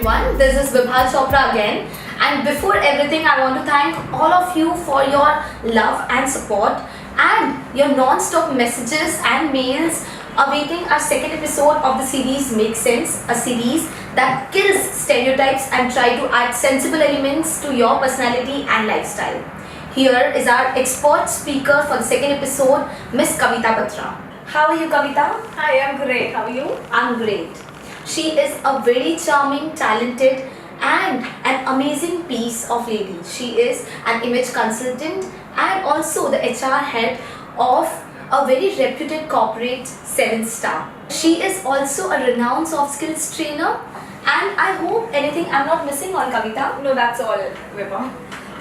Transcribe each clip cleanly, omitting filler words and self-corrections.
everyone, this is Vibha Chopra again, and before everything I want to thank all of you for your love and support and your non-stop messages and mails awaiting our second episode of the series Make Sense, a series that kills stereotypes and try to add sensible elements to your personality and lifestyle. Here is our expert speaker for the second episode, Miss Kavita Batra. How are you, Kavita? Hi, I'm great. How are you? I'm great. She is a very charming, talented and an amazing piece of lady. She is an image consultant and also the HR head of a very reputed corporate 7-star. She is also a renowned soft skills trainer, and I hope anything I'm not missing on, Kavita. No, that's all, Vibha.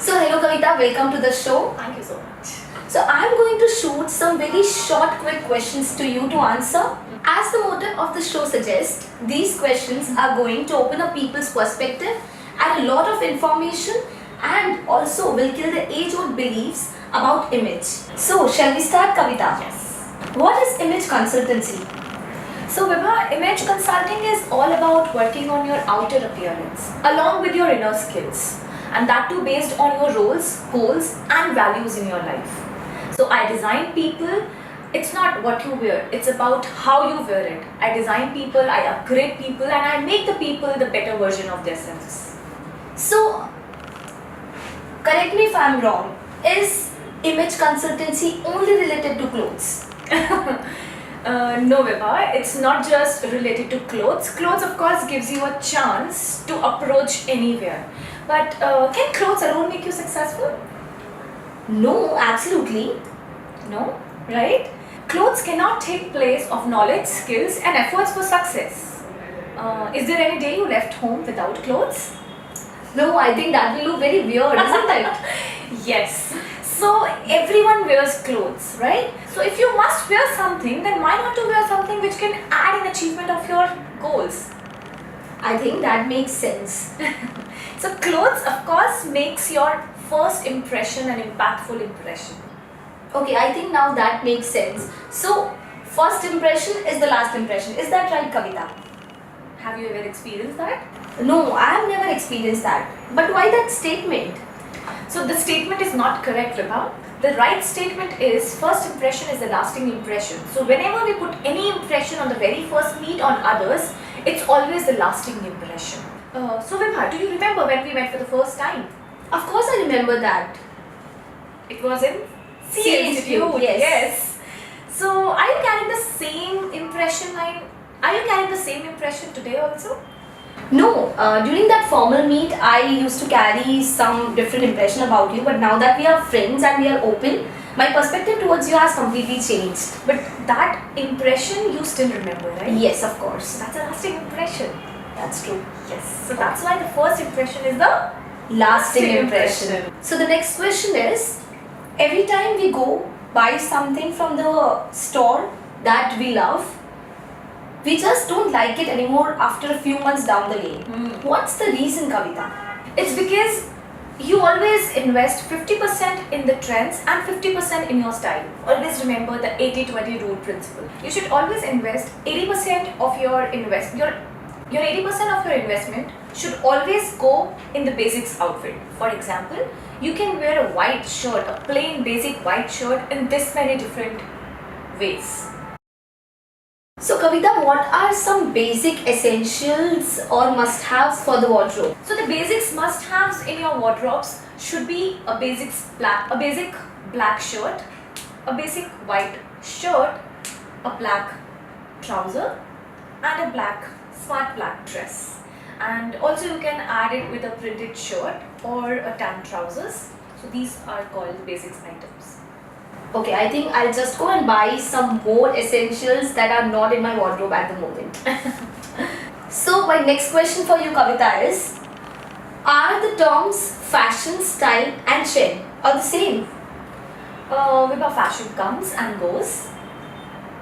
So hello Kavita, welcome to the show. Thank you so much. So I'm going to shoot some very short quick questions to you to answer. As the motto of the show suggests, these questions are going to open up people's perspective, add a lot of information and also will kill the age-old beliefs about image. So shall we start, Kavita? Yes. What is image consultancy? So Vibha, image consulting is all about working on your outer appearance along with your inner skills, and that too based on your roles, goals and values in your life. So I design people. It's not what you wear, it's about how you wear it. I design people, I upgrade people and I make the people the better version of themselves. So, correct me if I'm wrong, is image consultancy only related to clothes? No Vibha, it's not just related to clothes. Clothes of course gives you a chance to approach anywhere. But can clothes alone make you successful? No, absolutely. No, right? Clothes cannot take place of knowledge, skills and efforts for success. Is there any day you left home without clothes? No, I think that will look very weird, isn't it? Yes. So everyone wears clothes, right? So if you must wear something, then why not to wear something which can add an achievement of your goals? I think that makes sense. So clothes of course makes your first impression an impactful impression. Okay, I think now that makes sense. So, first impression is the last impression. Is that right, Kavita? Have you ever experienced that? No, I have never experienced that. But why that statement? So the statement is not correct, Vibha. The right statement is first impression is the lasting impression. So whenever we put any impression on the very first meet on others, it's always the lasting impression. So Vibha, do you remember when we met for the first time? Of course I remember that. It was in CA Institute, yes. So are you carrying the same impression Are you carrying the same impression today also? No, during that formal meet, I used to carry some different impression about you, but now that we are friends and we are open, my perspective towards you has completely changed. But that impression you still remember, right? Yes, of course. That's a lasting impression. That's true. Yes. So that's why the first impression is the lasting impression. So the next question is, every time we go buy something from the store that we love, we just don't like it anymore after a few months down the lane. What's the reason, Kavita? It's because you always invest 50% in the trends and 50% in your style. Always remember the 80-20 rule principle. You should always invest 80% of your investment. Your 80% of your investment should always go in the basics outfit. For example, you can wear a white shirt, a plain basic white shirt in this many different ways. So Kavita, what are some basic essentials or must-haves for the wardrobe? So the basics must-haves in your wardrobes should be a basic black shirt, a basic white shirt, a black trouser and a smart black dress. And also you can add it with a printed shirt or a tan trousers. So these are called basics items. Okay, I think I'll just go and buy some more essentials that are not in my wardrobe at the moment. So my next question for you, Kavita, is, are the terms fashion, style and trend all the same? Vibha, fashion comes and goes.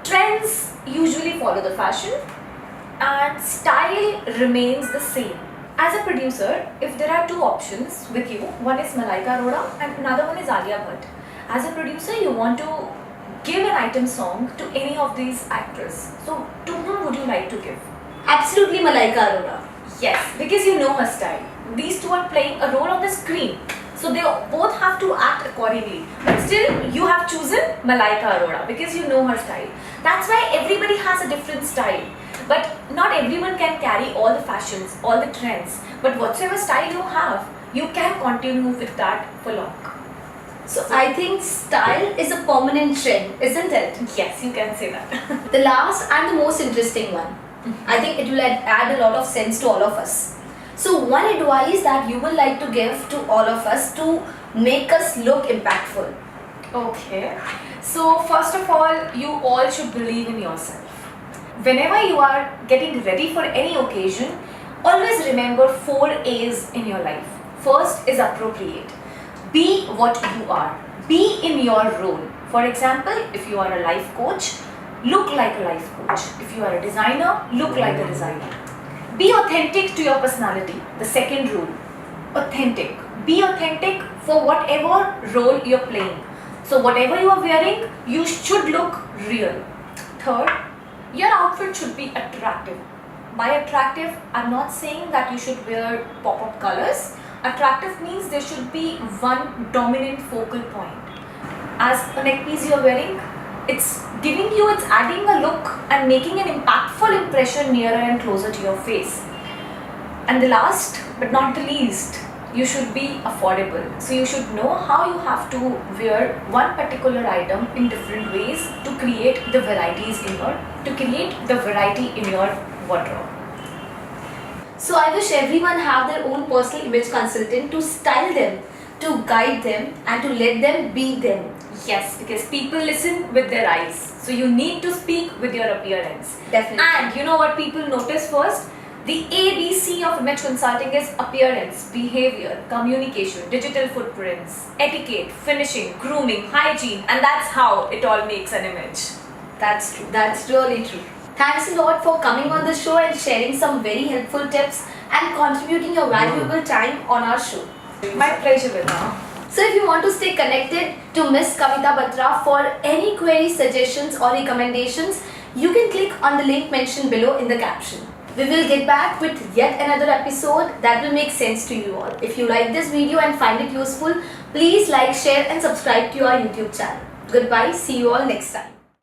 Trends usually follow the fashion and style remains the same. As a producer, if there are two options with you, one is Malaika Arora and another one is Alia Bhatt. As a producer, you want to give an item song to any of these actors. So, to whom would you like to give? Absolutely Malaika Arora. Yes, because you know her style. These two are playing a role on the screen. So they both have to act accordingly. But still, you have chosen Malaika Arora because you know her style. That's why everybody has a different style. But not everyone can carry all the fashions, all the trends. But whatsoever style you have, you can continue with that for long. So I think style is a permanent trend, isn't it? Yes, you can say that. The last and the most interesting one. I think it will add a lot of sense to all of us. So one advice that you would like to give to all of us to make us look impactful. Okay. So first of all, you all should believe in yourself. Whenever you are getting ready for any occasion, always remember 4 A's in your life. First is appropriate. Be what you are. Be in your role. For example, if you are a life coach, look like a life coach. If you are a designer, look like a designer. Be authentic to your personality. The second rule, authentic. Be authentic for whatever role you're playing. So whatever you are wearing, you should look real. Third, your outfit should be attractive. By attractive, I'm not saying that you should wear pop-up colors. Attractive means there should be one dominant focal point. As a neck piece you're wearing, it's adding a look and making an impactful impression nearer and closer to your face. And the last but not the least, you should be affordable. So you should know how you have to wear one particular item in different ways to create the variety in your wardrobe. So I wish everyone have their own personal image consultant to style them, to guide them and to let them be them. Yes, because people listen with their eyes. So you need to speak with your appearance. Definitely. And you know what people notice first? The ABC of image consulting is appearance, behavior, communication, digital footprints, etiquette, finishing, grooming, hygiene, and that's how it all makes an image. That's true. That's really true. Thanks a lot for coming on the show and sharing some very helpful tips and contributing your valuable time on our show. My pleasure, Vibha. So if you want to stay connected to Miss Kavita Batra for any queries, suggestions or recommendations, you can click on the link mentioned below in the caption. We will get back with yet another episode that will make sense to you all. If you like this video and find it useful, please like, share and subscribe to our YouTube channel. Goodbye. See you all next time.